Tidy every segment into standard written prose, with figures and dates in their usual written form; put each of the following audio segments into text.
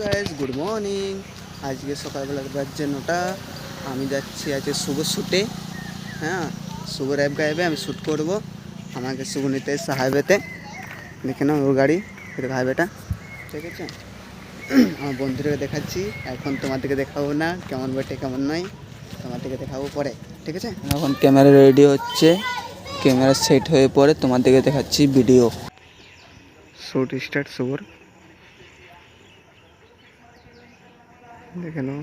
Guys, good morning. আজকে সকালবেলা বাজছে 9টা। আমি যাচ্ছি আজকে শুভ শ্যুটে। হ্যাঁ, শুভ র্যাপ গাইবে, আমি শ্যুট করবো। আমাকে শুভ নিতে এসে হাইওয়েতে, দেখে নাও ওর গাড়ি, এটা হাইওয়েটা, ঠিক আছে। আমার বন্ধুদেরকে দেখাচ্ছি, এখন তোমাদেরকে দেখাবো না কেমন বটে কেমন নয়, তোমাদেরকে দেখাবো পরে, ঠিক আছে। এখন ক্যামেরা রেডি হচ্ছে, ক্যামেরা সেট হয়ে পরে তোমাদেরকে দেখাচ্ছি ভিডিও। শ্যুট স্টার্ট শুভর, দেখে নাও।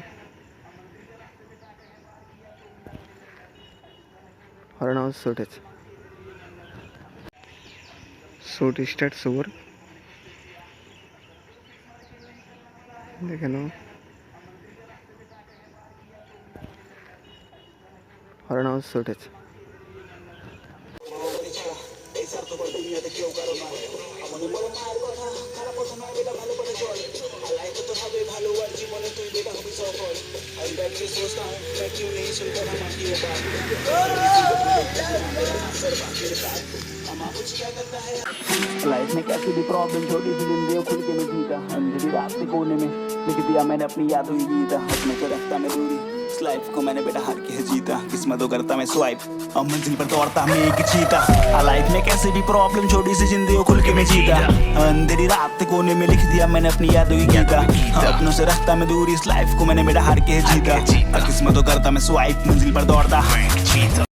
হরণ হাউস শ্যুট আছে, শ্যুট স্টার্ট শুভর, দেখে নাও। হরণ হাউস শ্যুট আছে। लाइफ में कैसी भी प्रॉब्लम छोटी सी जिंदगी खुल के मैं जीता अंधेरी रात के कोने में लिख दिया मैंने अपनी यादों की गीता अपने से रखता मैं दूरी इस लाइफ को मैंने बेटा हार के है जीता किस्मतों करता मैं स्वाइप और मंजिल पर दौड़ता मैं एक चीता लाइफ में कैसी भी प्रॉब्लम छोटी सी जिंदगी खुल के मैं जीता अंधेरी रात के कोने में लिख दिया मैंने अपनी यादों की गीता अपनों से रखता मैं दूरी इस लाइफ को मैंने बेटा हार के है जीता किस्मतों करता मैं स्वाइप मंजिल पर दौड़ता